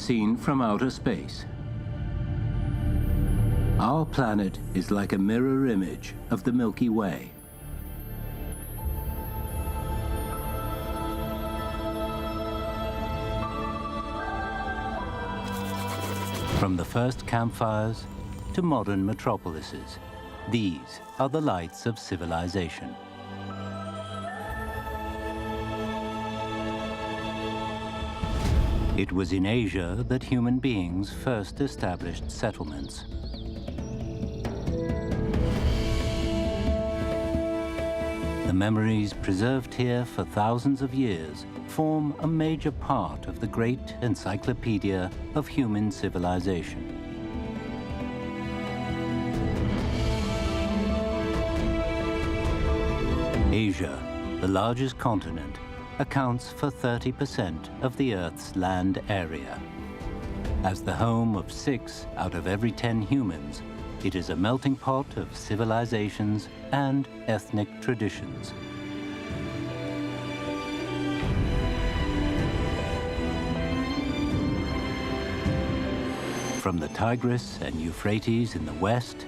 seen from outer space. Our planet is like a mirror image of the Milky Way. From the first campfires to modern metropolises, these are the lights of civilization. It was in Asia that human beings first established settlements. The memories preserved here for thousands of years form a major part of the great encyclopedia of human civilization. Asia, the largest continent, accounts for 30% of the Earth's land area. As the home of 6 out of every 10 humans, it is a melting pot of civilizations and ethnic traditions. From the Tigris and Euphrates in the west,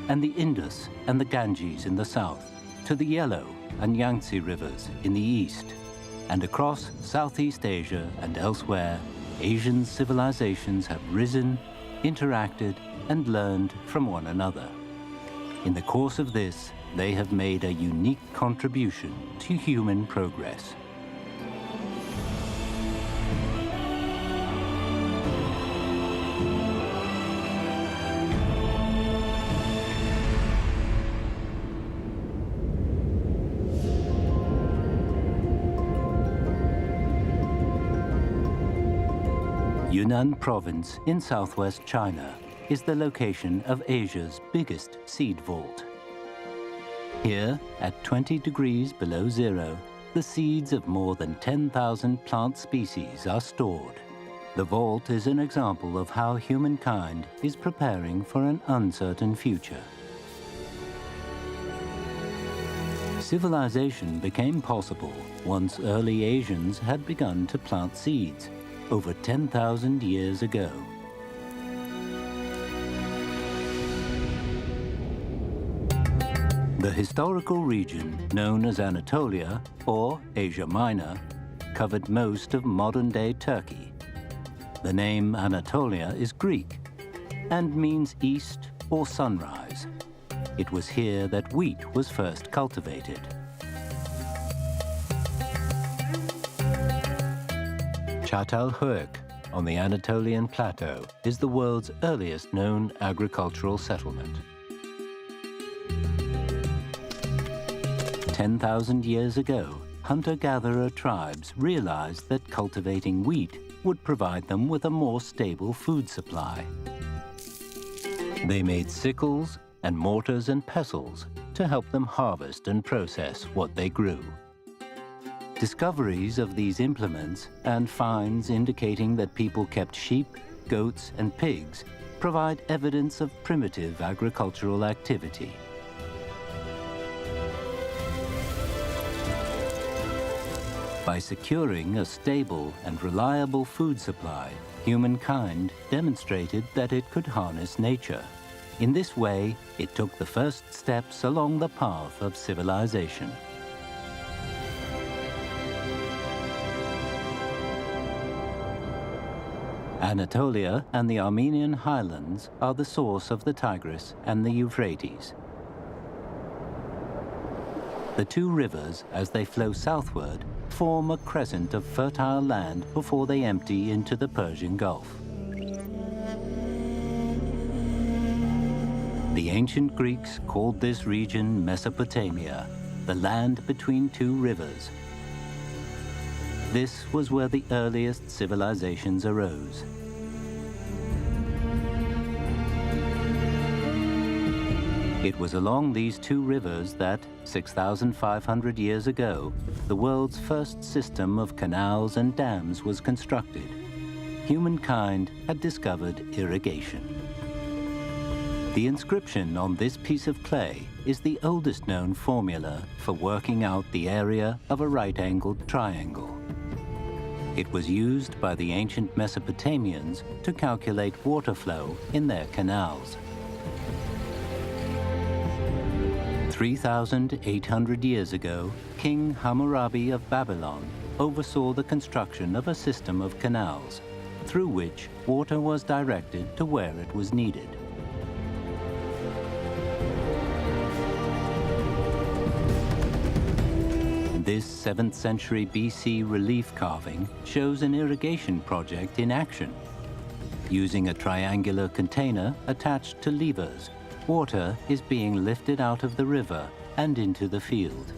and the Indus and the Ganges in the south, to the Yellow and Yangtze rivers in the east, and across Southeast Asia and elsewhere, Asian civilizations have risen, interacted, and learned from one another. In the course of this, they have made a unique contribution to human progress. Yunnan province in southwest China is the location of Asia's biggest seed vault. Here, at 20 degrees below zero, the seeds of more than 10,000 plant species are stored. The vault is an example of how humankind is preparing for an uncertain future. Civilization became possible once early Asians had begun to plant seeds over 10,000 years ago. The historical region known as Anatolia, or Asia Minor, covered most of modern-day Turkey. The name Anatolia is Greek and means east or sunrise. It was here that wheat was first cultivated. Çatalhöyük on the Anatolian plateau is the world's earliest known agricultural settlement. 10,000 years ago, hunter-gatherer tribes realized that cultivating wheat would provide them with a more stable food supply. They made sickles and mortars and pestles to help them harvest and process what they grew. Discoveries of these implements and finds indicating that people kept sheep, goats, and pigs provide evidence of primitive agricultural activity. By securing a stable and reliable food supply, humankind demonstrated that it could harness nature. In this way, it took the first steps along the path of civilization. Anatolia and the Armenian highlands are the source of the Tigris and the Euphrates. The two rivers, as they flow southward, form a crescent of fertile land before they empty into the Persian Gulf. The ancient Greeks called this region Mesopotamia, the land between two rivers. This was where the earliest civilizations arose. It was along these two rivers that, 6,500 years ago, the world's first system of canals and dams was constructed. Humankind had discovered irrigation. The inscription on this piece of clay is the oldest known formula for working out the area of a right-angled triangle. It was used by the ancient Mesopotamians to calculate water flow in their canals. 3,800 years ago, King Hammurabi of Babylon oversaw the construction of a system of canals, through which water was directed to where it was needed. This 7th century BC relief carving shows an irrigation project in action. Using a triangular container attached to levers, water is being lifted out of the river and into the field.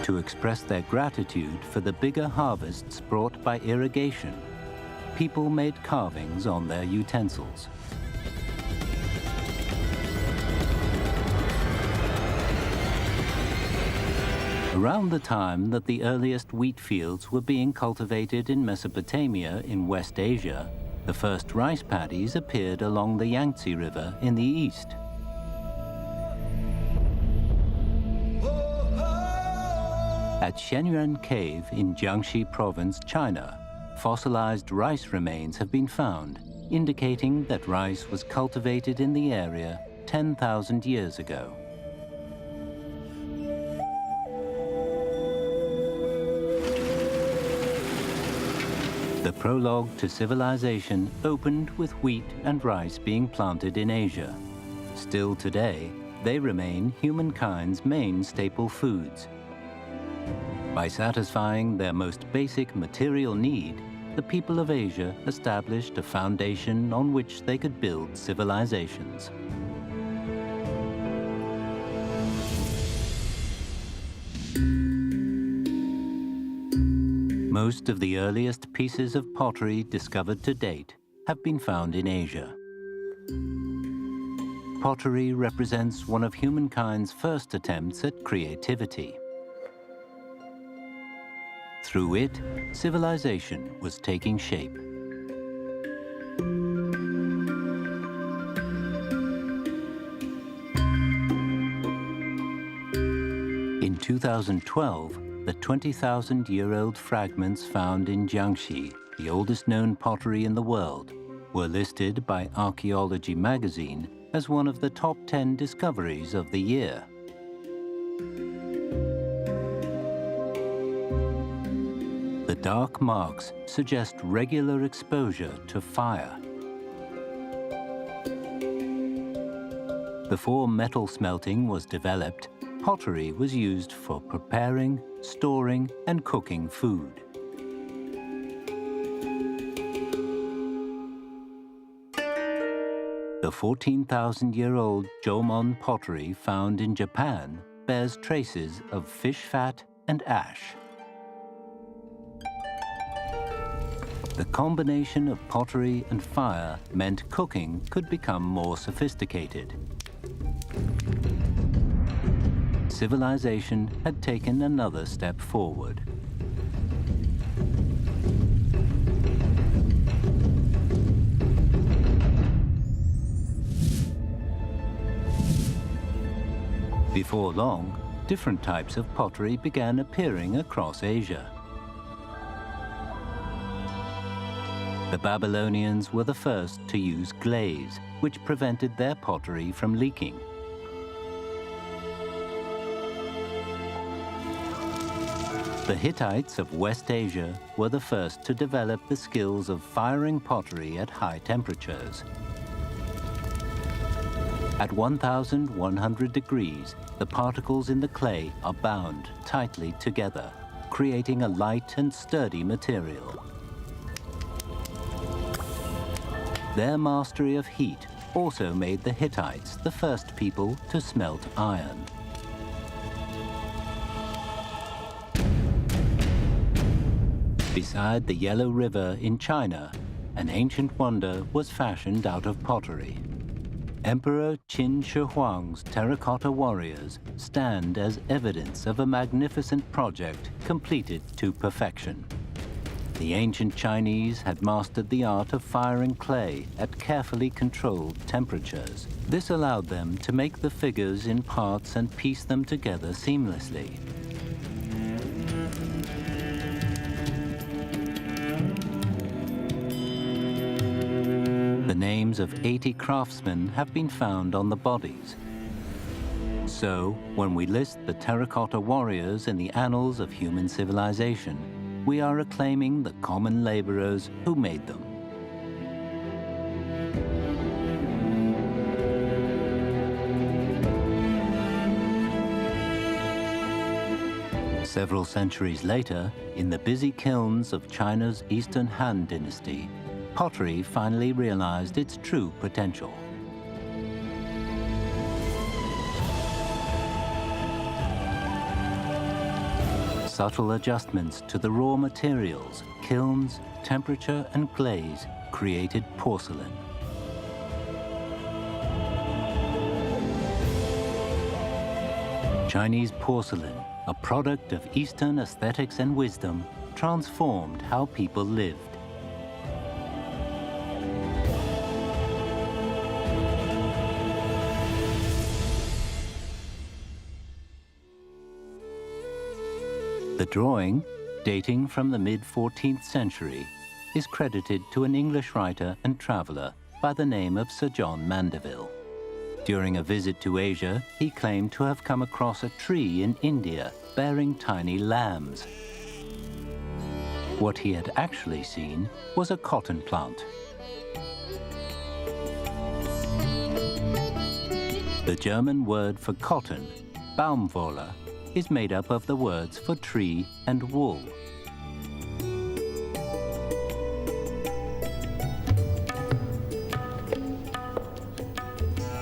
To express their gratitude for the bigger harvests brought by irrigation, people made carvings on their utensils. Around the time that the earliest wheat fields were being cultivated in Mesopotamia in West Asia, the first rice paddies appeared along the Yangtze River in the east. At Shenyuan Cave in Jiangxi Province, China, fossilized rice remains have been found, indicating that rice was cultivated in the area 10,000 years ago. The prologue to civilization opened with wheat and rice being planted in Asia. Still today, they remain humankind's main staple foods. By satisfying their most basic material need, the people of Asia established a foundation on which they could build civilizations. Most of the earliest pieces of pottery discovered to date have been found in Asia. Pottery represents one of humankind's first attempts at creativity. Through it, civilization was taking shape. In 2012, the 20,000-year-old fragments found in Jiangxi, the oldest known pottery in the world, were listed by Archaeology magazine as one of the top 10 discoveries of the year. The dark marks suggest regular exposure to fire. Before metal smelting was developed, pottery was used for preparing, storing, and cooking food. The 14,000-year-old Jomon pottery found in Japan bears traces of fish fat and ash. The combination of pottery and fire meant cooking could become more sophisticated. Civilization had taken another step forward. Before long, different types of pottery began appearing across Asia. The Babylonians were the first to use glaze, which prevented their pottery from leaking. The Hittites of West Asia were the first to develop the skills of firing pottery at high temperatures. At 1,100 degrees, the particles in the clay are bound tightly together, creating a light and sturdy material. Their mastery of heat also made the Hittites the first people to smelt iron. Beside the Yellow River in China, an ancient wonder was fashioned out of pottery. Emperor Qin Shi Huang's terracotta warriors stand as evidence of a magnificent project completed to perfection. The ancient Chinese had mastered the art of firing clay at carefully controlled temperatures. This allowed them to make the figures in parts and piece them together seamlessly. The names of 80 craftsmen have been found on the bodies. So, when we list the terracotta warriors in the annals of human civilization, we are acclaiming the common laborers who made them. Several centuries later, in the busy kilns of China's Eastern Han Dynasty, pottery finally realized its true potential. Subtle adjustments to the raw materials, kilns, temperature, and glaze created porcelain. Chinese porcelain, a product of Eastern aesthetics and wisdom, transformed how people lived. The drawing, dating from the mid-14th century, is credited to an English writer and traveller by the name of Sir John Mandeville. During a visit to Asia, he claimed to have come across a tree in India bearing tiny lambs. What he had actually seen was a cotton plant. The German word for cotton, Baumwolle, is made up of the words for tree and wool.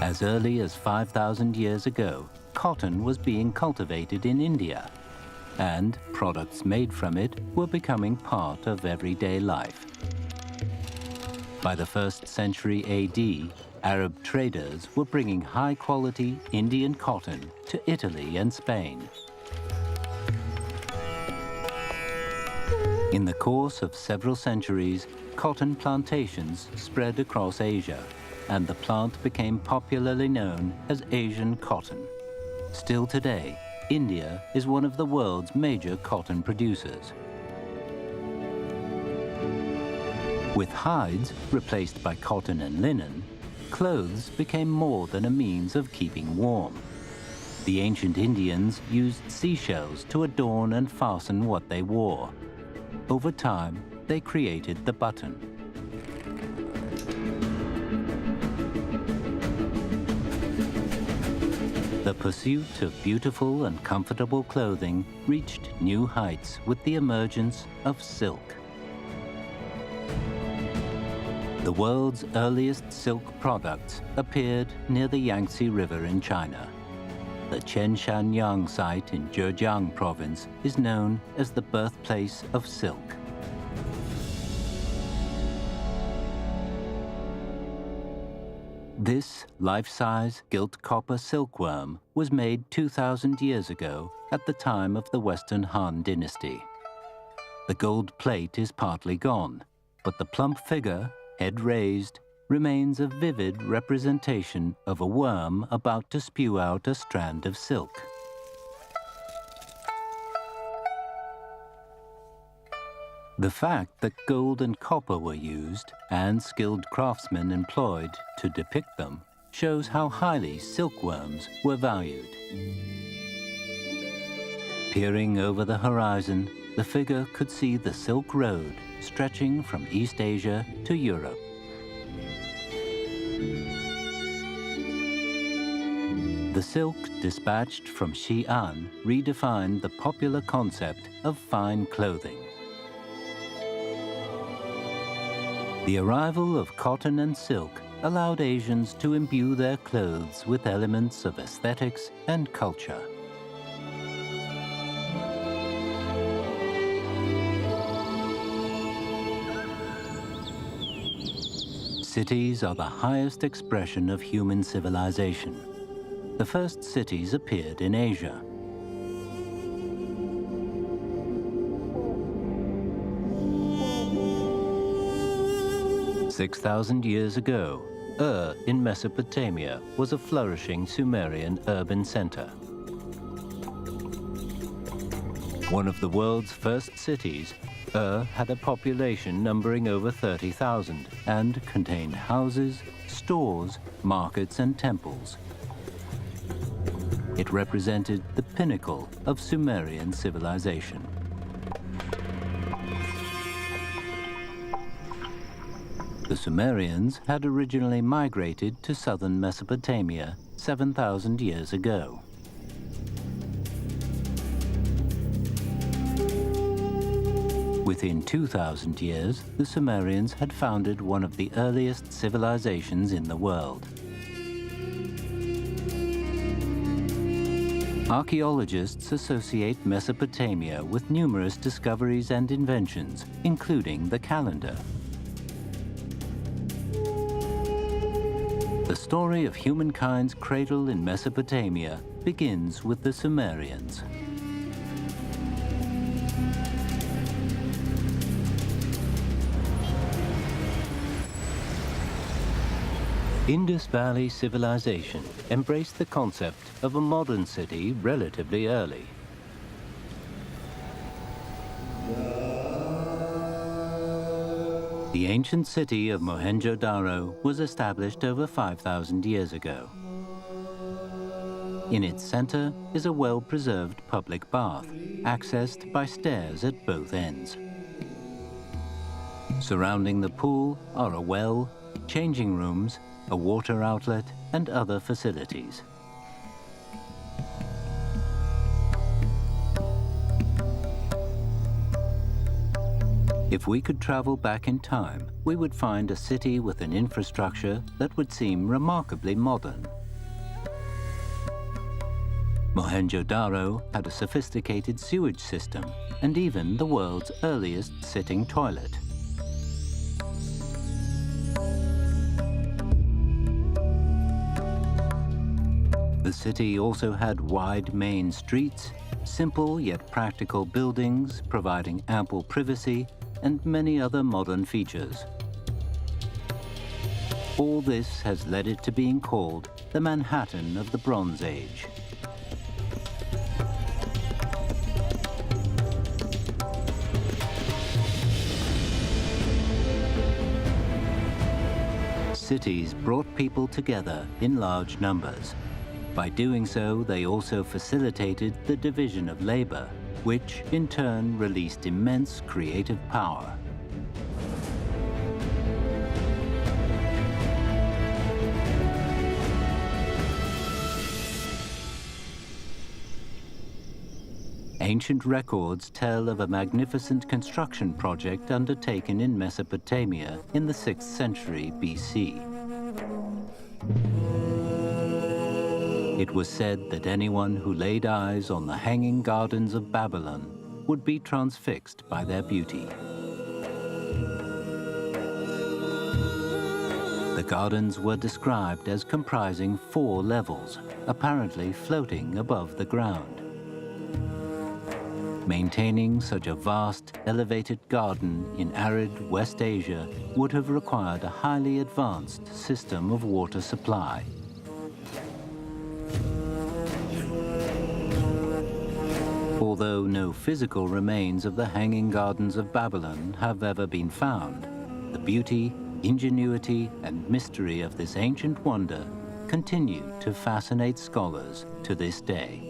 As early as 5,000 years ago, cotton was being cultivated in India, and products made from it were becoming part of everyday life. By the 1st century AD, Arab traders were bringing high-quality Indian cotton to Italy and Spain. In the course of several centuries, cotton plantations spread across Asia, and the plant became popularly known as Asian cotton. Still today, India is one of the world's major cotton producers. With hides replaced by cotton and linen, clothes became more than a means of keeping warm. The ancient Indians used seashells to adorn and fasten what they wore. Over time, they created the button. The pursuit of beautiful and comfortable clothing reached new heights with the emergence of silk. The world's earliest silk products appeared near the Yangtze River in China. The Qianshanyang site in Zhejiang province is known as the birthplace of silk. This life-size gilt copper silkworm was made 2,000 years ago at the time of the Western Han Dynasty. The gold plate is partly gone, but the plump figure, head raised, remains a vivid representation of a worm about to spew out a strand of silk. The fact that gold and copper were used and skilled craftsmen employed to depict them shows how highly silkworms were valued. Peering over the horizon, the figure could see the Silk Road stretching from East Asia to Europe. The silk dispatched from Xi'an redefined the popular concept of fine clothing. The arrival of cotton and silk allowed Asians to imbue their clothes with elements of aesthetics and culture. Cities are the highest expression of human civilization. The first cities appeared in Asia. "6,000 years ago, in Mesopotamia was a flourishing Sumerian urban center. One of the world's first cities, had a population numbering over 30,000 and contained houses, stores, markets, and temples. It represented the pinnacle of Sumerian civilization. The Sumerians had originally migrated to southern Mesopotamia 7,000 years ago. Within 2,000 years, the Sumerians had founded one of the earliest civilizations in the world. Archaeologists associate Mesopotamia with numerous discoveries and inventions, including the calendar. The story of humankind's cradle in Mesopotamia begins with the Sumerians. Indus Valley civilization embraced the concept of a modern city relatively early. The ancient city of Mohenjo-Daro was established over 5,000 years ago. In its center is a well-preserved public bath, accessed by stairs at both ends. Surrounding the pool are a well, changing rooms, a water outlet, and other facilities. If we could travel back in time, we would find a city with an infrastructure that would seem remarkably modern. Mohenjo-Daro had a sophisticated sewage system and even the world's earliest sitting toilet. The city also had wide main streets, simple yet practical buildings providing ample privacy, and many other modern features. All this has led it to being called the Manhattan of the Bronze Age. Cities brought people together in large numbers. By doing so, they also facilitated the division of labor, which in turn released immense creative power. Ancient records tell of a magnificent construction project undertaken in Mesopotamia in the 6th century BC. It was said that anyone who laid eyes on the hanging gardens of Babylon would be transfixed by their beauty. The gardens were described as comprising 4 levels, apparently floating above the ground. Maintaining such a vast, elevated garden in arid West Asia would have required a highly advanced system of water supply. Although no physical remains of the Hanging Gardens of Babylon have ever been found, the beauty, ingenuity, and mystery of this ancient wonder continue to fascinate scholars to this day.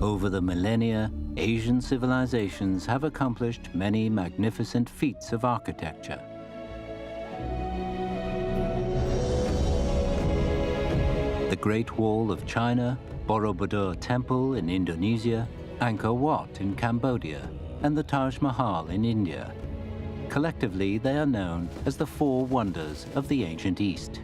Over the millennia, Asian civilizations have accomplished many magnificent feats of architecture. The Great Wall of China, Borobudur Temple in Indonesia, Angkor Wat in Cambodia, and the Taj Mahal in India. Collectively, they are known as the 4 wonders of the ancient East.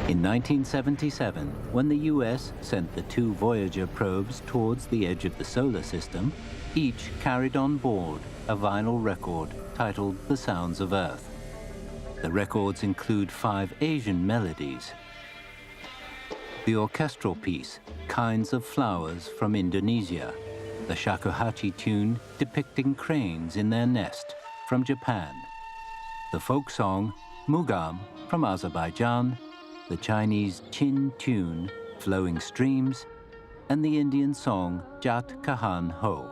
In In 1977, when the US sent the 2 Voyager probes towards the edge of the solar system, each carried on board a vinyl record titled The Sounds of Earth. The records include 5 Asian melodies. The orchestral piece, Kinds of Flowers from Indonesia, the shakuhachi tune depicting cranes in their nest from Japan, the folk song Mugam from Azerbaijan, the Chinese Chin tune Flowing Streams, and the Indian song Jat Kahan Ho.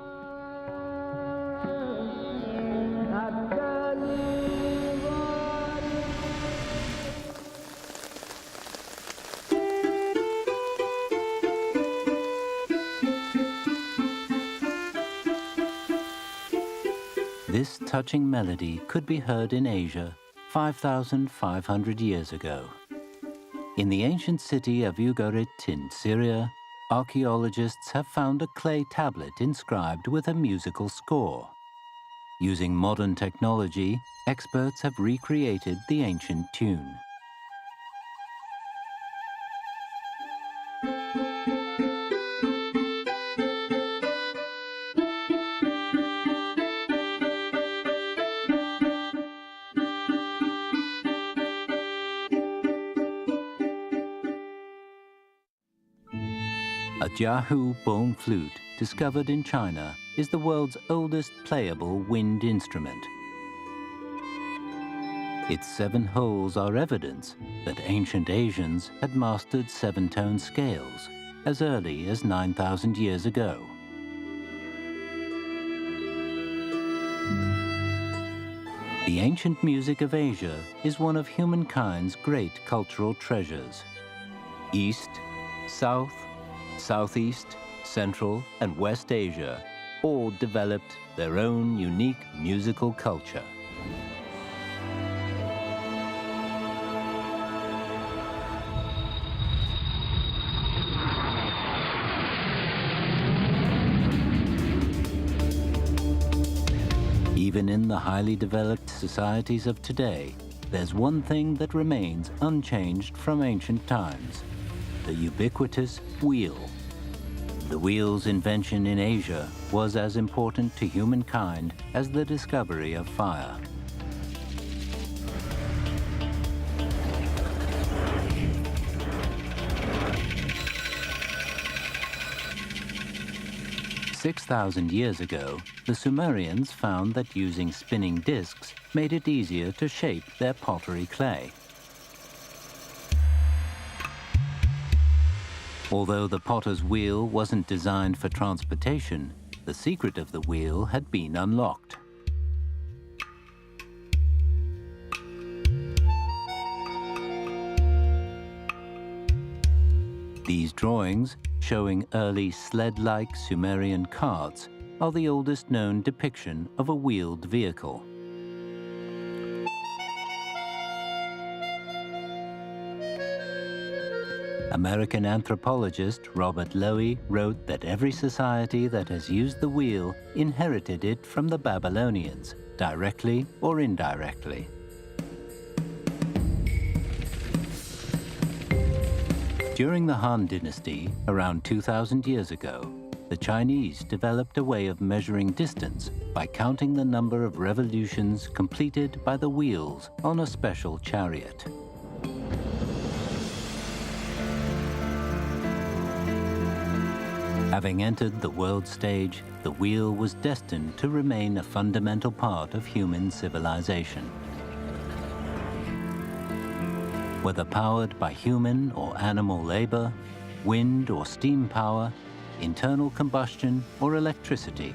This touching melody could be heard in Asia 5,500 years ago. In the ancient city of Ugarit in Syria, archaeologists have found a clay tablet inscribed with a musical score. Using modern technology, experts have recreated the ancient tune. A Jiahu bone flute, discovered in China, is the world's oldest playable wind instrument. Its 7 holes are evidence that ancient Asians had mastered 7-tone scales as early as 9,000 years ago. The ancient music of Asia is one of humankind's great cultural treasures. East, South, Southeast, Central, and West Asia all developed their own unique musical culture. Even in the highly developed societies of today, there's one thing that remains unchanged from ancient times: the ubiquitous wheel. The wheel's invention in Asia was as important to humankind as the discovery of fire. "6,000 years ago, the Sumerians found that using spinning discs made it easier to shape their pottery clay. Although the potter's wheel wasn't designed for transportation, the secret of the wheel had been unlocked. These drawings, showing early sled-like Sumerian carts, are the oldest known depiction of a wheeled vehicle. American anthropologist Robert Lowy wrote that every society that has used the wheel inherited it from the Babylonians, directly or indirectly. During the Han Dynasty, around 2,000 years ago, the Chinese developed a way of measuring distance by counting the number of revolutions completed by the wheels on a special chariot. Having entered the world stage, the wheel was destined to remain a fundamental part of human civilization. Whether powered by human or animal labor, wind or steam power, internal combustion or electricity,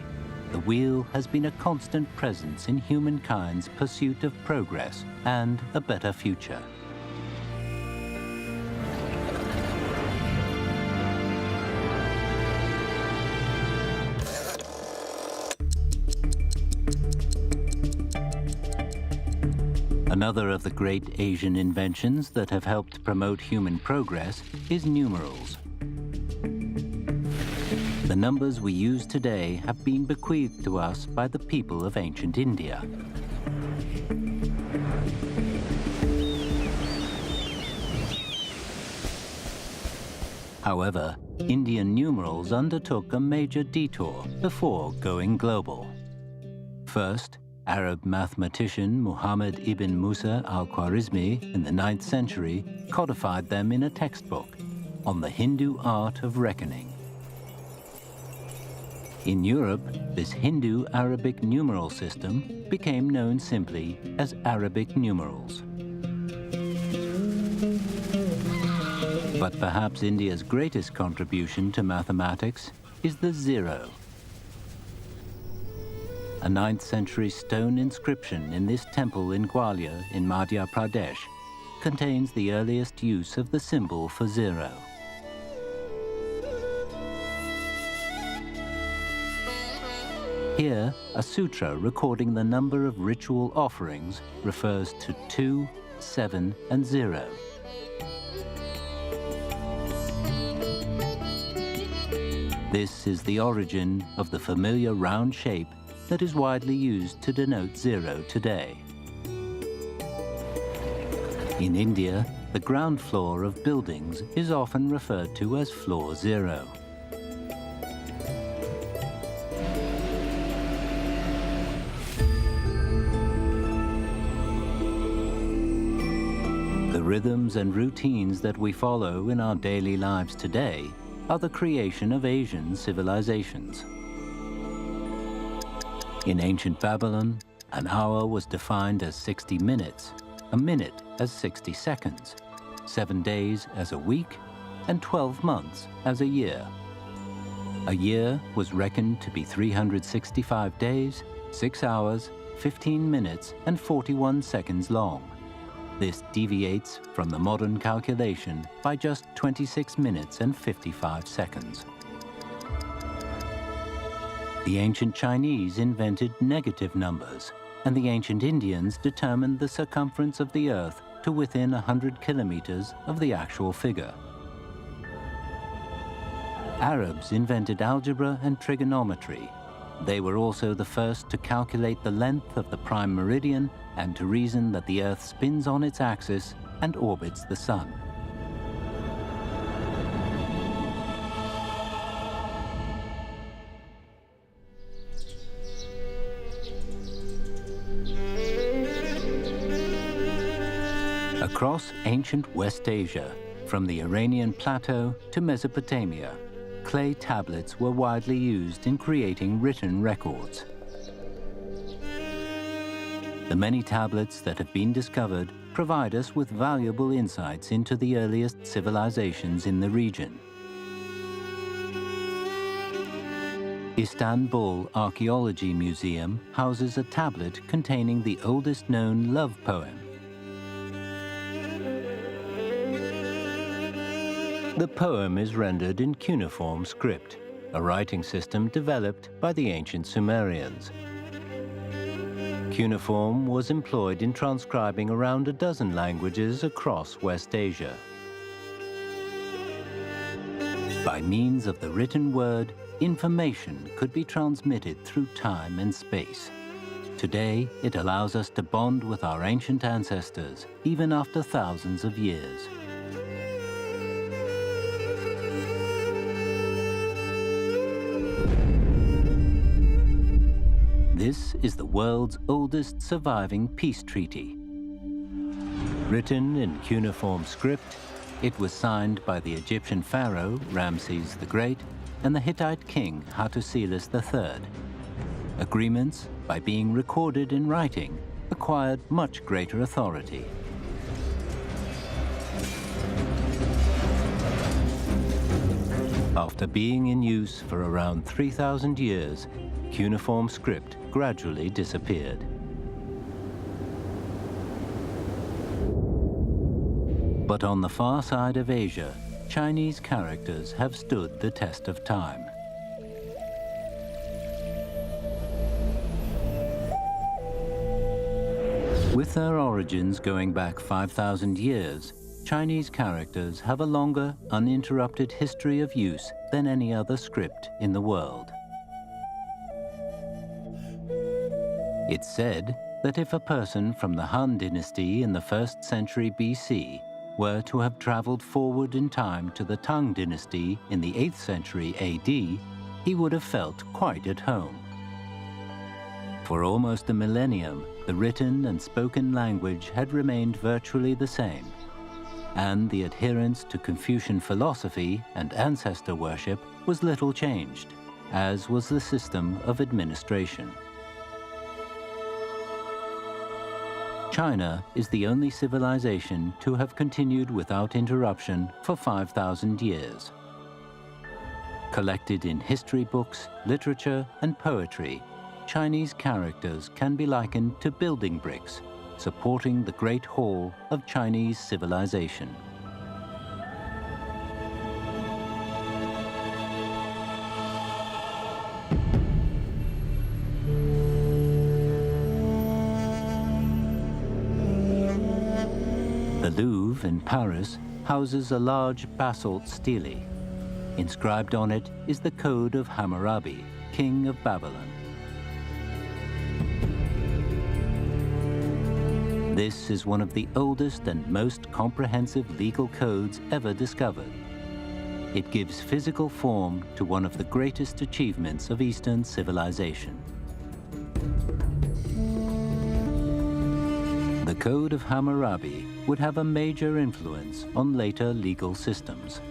the wheel has been a constant presence in humankind's pursuit of progress and a better future. Another of the great Asian inventions that have helped promote human progress is numerals. The numbers we use today have been bequeathed to us by the people of ancient India. However, Indian numerals undertook a major detour before going global. First, Arab mathematician Muhammad ibn Musa al-Khwarizmi in the 9th century codified them in a textbook on the Hindu art of reckoning. In Europe, this Hindu-Arabic numeral system became known simply as Arabic numerals. But perhaps India's greatest contribution to mathematics is the zero. A 9th century stone inscription in this temple in Gwalior in Madhya Pradesh contains the earliest use of the symbol for zero. Here, a sutra recording the number of ritual offerings refers to 2, 7, and 0. This is the origin of the familiar round shape that is widely used to denote zero today. In India, the ground floor of buildings is often referred to as floor zero. The rhythms and routines that we follow in our daily lives today are the creation of Asian civilizations. In ancient Babylon, an hour was defined as 60 minutes, a minute as 60 seconds, 7 days as a week, and 12 months as a year. A year was reckoned to be 365 days, 6 hours, 15 minutes, and 41 seconds long. This deviates from the modern calculation by just 26 minutes and 55 seconds. The ancient Chinese invented negative numbers, and the ancient Indians determined the circumference of the Earth to within 100 kilometers of the actual figure. Arabs invented algebra and trigonometry. They were also the first to calculate the length of the prime meridian and to reason that the Earth spins on its axis and orbits the Sun. Across ancient West Asia, from the Iranian plateau to Mesopotamia, clay tablets were widely used in creating written records. The many tablets that have been discovered provide us with valuable insights into the earliest civilizations in the region. Istanbul Archaeology Museum houses a tablet containing the oldest known love poem. The poem is rendered in cuneiform script, a writing system developed by the ancient Sumerians. Cuneiform was employed in transcribing around a dozen languages across West Asia. By means of the written word, information could be transmitted through time and space. Today, it allows us to bond with our ancient ancestors, even after thousands of years. This is the world's oldest surviving peace treaty. Written in cuneiform script, it was signed by the Egyptian pharaoh Ramses the Great and the Hittite king Hattusilis III. Agreements, by being recorded in writing, acquired much greater authority. After being in use for around 3,000 years, cuneiform script gradually disappeared. But on the far side of Asia, Chinese characters have stood the test of time. With their origins going back 5,000 years, Chinese characters have a longer, uninterrupted history of use than any other script in the world. It's said that if a person from the Han dynasty in the 1st century BC were to have traveled forward in time to the Tang dynasty in the 8th century AD, he would have felt quite at home. For almost a millennium, the written and spoken language had remained virtually the same, and the adherence to Confucian philosophy and ancestor worship was little changed, as was the system of administration. China is the only civilization to have continued without interruption for 5,000 years. Collected in history books, literature, and poetry, Chinese characters can be likened to building bricks, supporting the Great Hall of Chinese civilization. The Louvre in Paris houses a large basalt stele. Inscribed on it is the Code of Hammurabi, king of Babylon. This is one of the oldest and most comprehensive legal codes ever discovered. It gives physical form to one of the greatest achievements of Eastern civilization. The Code of Hammurabi would have a major influence on later legal systems.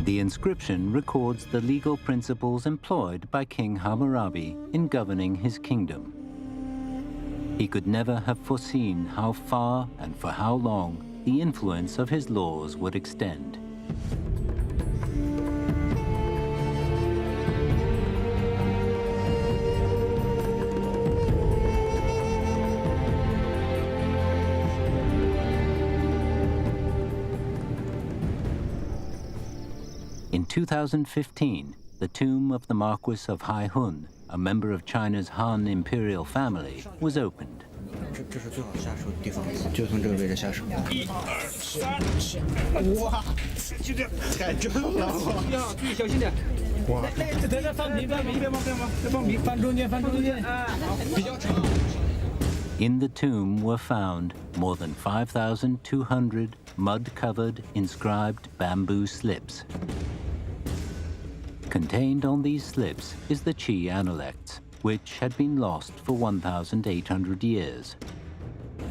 The inscription records the legal principles employed by King Hammurabi in governing his kingdom. He could never have foreseen how far and for how long the influence of his laws would extend. In 2015, the tomb of the Marquis of Haihun, a member of China's Han imperial family, was opened. In the tomb were found more than 5,200 mud-covered, inscribed bamboo slips. Contained on these slips is the Qi analects, which had been lost for 1,800 years.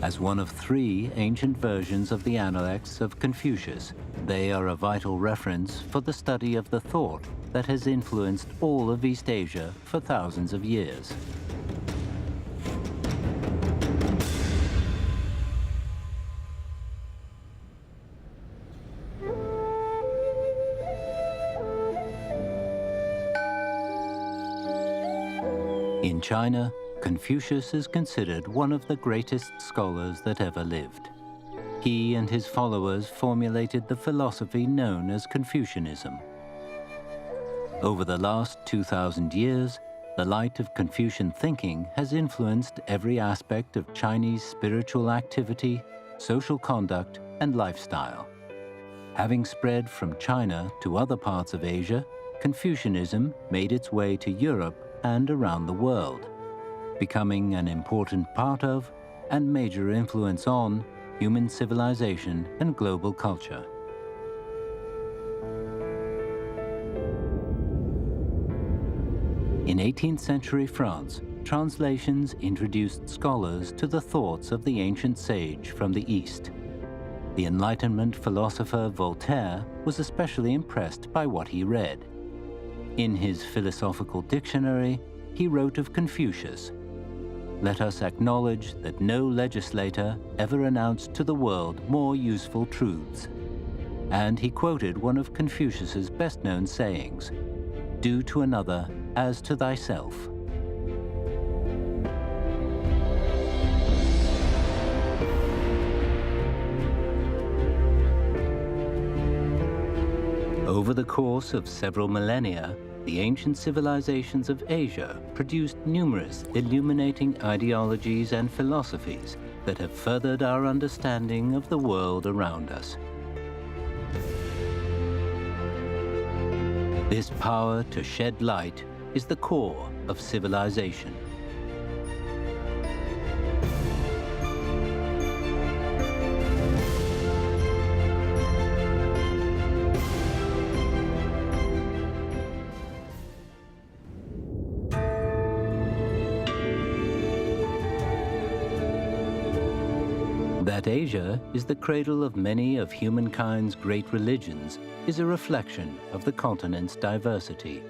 As one of 3 ancient versions of the analects of Confucius, they are a vital reference for the study of the thought that has influenced all of East Asia for thousands of years. In China, Confucius is considered one of the greatest scholars that ever lived. He and his followers formulated the philosophy known as Confucianism. Over the last 2,000 years, the light of Confucian thinking has influenced every aspect of Chinese spiritual activity, social conduct, and lifestyle. Having spread from China to other parts of Asia, Confucianism made its way to Europe and around the world, becoming an important part of and major influence on human civilization and global culture. In 18th century France, translations introduced scholars to the thoughts of the ancient sage from the East. The Enlightenment philosopher Voltaire was especially impressed by what he read. In his philosophical dictionary, he wrote of Confucius, "Let us acknowledge that no legislator ever announced to the world more useful truths." And he quoted one of Confucius's best-known sayings, "Do to another as to thyself." Over the course of several millennia, the ancient civilizations of Asia produced numerous illuminating ideologies and philosophies that have furthered our understanding of the world around us. This power to shed light is the core of civilization. That Asia is the cradle of many of humankind's great religions is a reflection of the continent's diversity.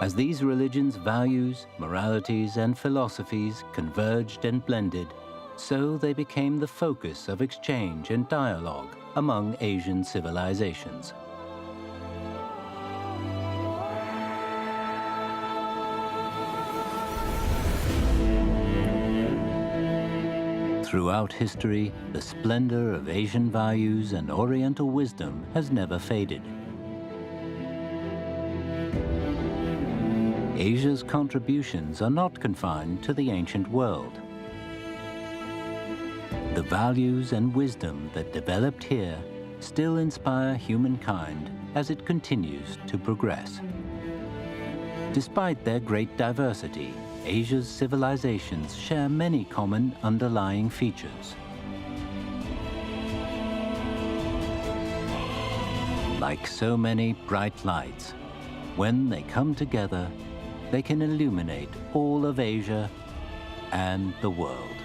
As these religions' values, moralities, and philosophies converged and blended, so they became the focus of exchange and dialogue among Asian civilizations. Throughout history, the splendor of Asian values and Oriental wisdom has never faded. Asia's contributions are not confined to the ancient world. The values and wisdom that developed here still inspire humankind as it continues to progress. Despite their great diversity, Asia's civilizations share many common underlying features. Like so many bright lights, when they come together, they can illuminate all of Asia and the world.